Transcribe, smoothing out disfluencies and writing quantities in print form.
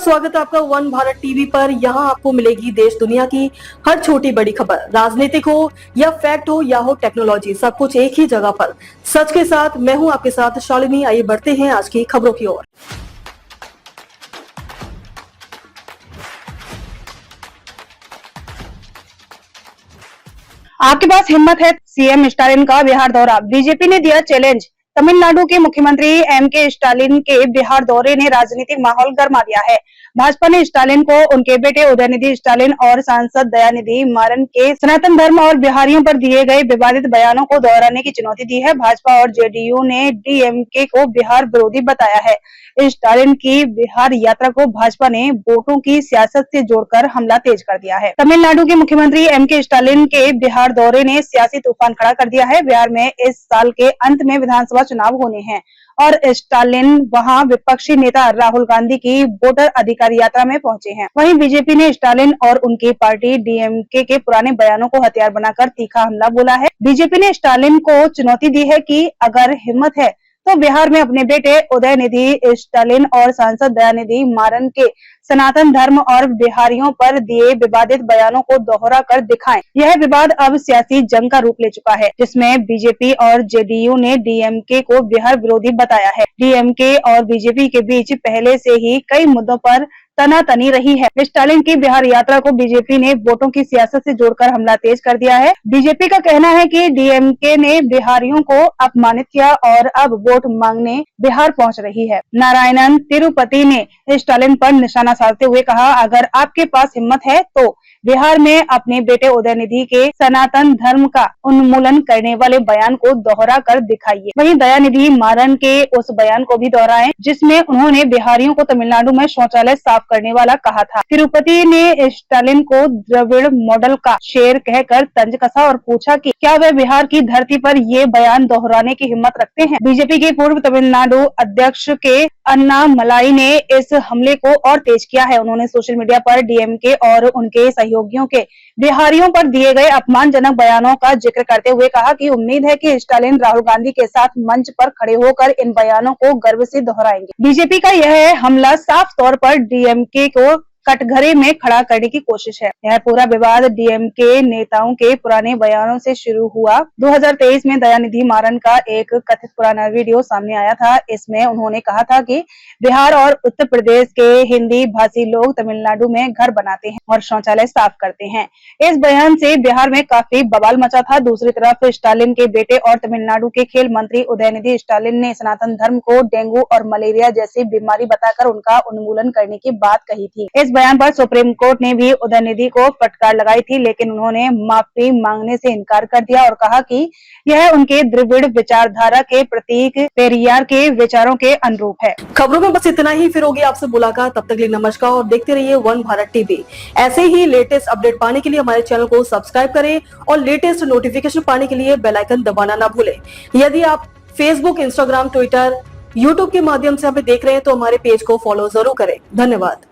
स्वागत है आपका वन भारत टीवी पर। यहाँ आपको मिलेगी देश दुनिया की हर छोटी बड़ी खबर, राजनीतिक हो या फैक्ट हो या हो टेक्नोलॉजी, सब कुछ एक ही जगह पर सच के साथ। मैं हूँ आपके साथ शालिनी। आइए बढ़ते हैं आज की खबरों की ओर। आपके पास हिम्मत है? सीएम स्टालिन का बिहार दौरा, बीजेपी ने दिया चैलेंज। तमिलनाडु के मुख्यमंत्री एमके स्टालिन के बिहार दौरे ने राजनीतिक माहौल गर्मा दिया है। भाजपा ने स्टालिन को उनके बेटे उदयनिधि स्टालिन और सांसद दयानिधि मारन के सनातन धर्म और बिहारियों पर दिए गए विवादित बयानों को दोहराने की चुनौती दी है। भाजपा और जेडीयू ने डीएमके को बिहार विरोधी बताया है। स्टालिन की बिहार यात्रा को भाजपा ने वोटों की सियासत से जोड़कर हमला तेज कर दिया है। तमिलनाडु के मुख्यमंत्री एमके स्टालिन के बिहार दौरे ने सियासी तूफान खड़ा कर दिया है। बिहार में इस साल के अंत में विधानसभा चुनाव होने हैं और स्टालिन वहां विपक्षी नेता राहुल गांधी की वोटर अधिकार यात्रा में पहुंचे हैं। वहीं बीजेपी ने स्टालिन और उनकी पार्टी डीएमके के पुराने बयानों को हथियार बनाकर तीखा हमला बोला है। बीजेपी ने स्टालिन को चुनौती दी है कि अगर हिम्मत है तो बिहार में अपने बेटे उदयनिधि स्टालिन और सांसद दयानिधि मारन के सनातन धर्म और बिहारियों पर दिए विवादित बयानों को दोहरा कर दिखाएं। यह विवाद अब सियासी जंग का रूप ले चुका है, जिसमें बीजेपी और जेडीयू ने डीएमके को बिहार विरोधी बताया है। डीएमके और बीजेपी के बीच पहले से ही कई मुद्दों पर तनातनी रही है। स्टालिन की बिहार यात्रा को बीजेपी ने वोटों की सियासत से जोड़कर हमला तेज कर दिया है। बीजेपी का कहना है कि डीएमके ने बिहारियों को अपमानित किया और अब वोट मांगने बिहार पहुंच रही है। नारायणन तिरुपति ने स्टालिन पर निशाना साधते हुए कहा, अगर आपके पास हिम्मत है तो बिहार में अपने बेटे उदयनिधि के सनातन धर्म का उन्मूलन करने वाले बयान को दोहरा कर दिखाइए। वहीं दयानिधि मारन के उस बयान को भी दोहराएं जिसमें उन्होंने बिहारियों को तमिलनाडु में शौचालय साफ करने वाला कहा था। तिरुपति ने स्टालिन को द्रविड़ मॉडल का शेर कहकर तंज कसा और पूछा कि क्या वे बिहार की धरती पर ये बयान दोहराने की हिम्मत रखते हैं। बीजेपी के पूर्व तमिलनाडु अध्यक्ष के अन्नामलाई ने इस हमले को और तेज किया है। उन्होंने सोशल मीडिया पर डीएमके और उनके सहयोगियों के बिहारियों पर दिए गए अपमानजनक बयानों का जिक्र करते हुए कहा कि उम्मीद है कि स्टालिन राहुल गांधी के साथ मंच पर खड़े होकर इन बयानों को गर्व से दोहराएंगे। बीजेपी का यह हमला साफ तौर पर डीएमके को कटघरे में खड़ा करने की कोशिश है। यह पूरा विवाद डीएमके नेताओं के पुराने बयानों से शुरू हुआ। 2023 में दयानिधि मारन का एक कथित पुराना वीडियो सामने आया था। इसमें उन्होंने कहा था कि बिहार और उत्तर प्रदेश के हिंदी भाषी लोग तमिलनाडु में घर बनाते हैं और शौचालय साफ करते हैं। इस बयान से बिहार में काफी बवाल मचा था। दूसरी तरफ स्टालिन के बेटे और तमिलनाडु के खेल मंत्री उदयनिधि स्टालिन ने सनातन धर्म को डेंगू और मलेरिया जैसी बीमारी बताकर उनका उन्मूलन करने की बात कही थी। इस बयान पर सुप्रीम कोर्ट ने भी उदयनिधि को फटकार लगाई थी, लेकिन उन्होंने माफी मांगने से इनकार कर दिया और कहा कि यह उनके द्रविड़ विचारधारा के प्रतीक पेरियार के विचारों के अनुरूप है। खबरों में बस इतना ही, फिर होगी आपसे मुलाकात। तब तक के लिए नमस्कार और देखते रहिए वन भारत टीवी। ऐसे ही लेटेस्ट अपडेट पाने के लिए हमारे चैनल को सब्सक्राइब करें और लेटेस्ट नोटिफिकेशन पाने के लिए बेल आइकन दबाना ना भूलें। यदि आप फेसबुक, इंस्टाग्राम, ट्विटर, यूट्यूब के माध्यम से हमें देख रहे हैं तो हमारे पेज को फॉलो जरूर करें। धन्यवाद।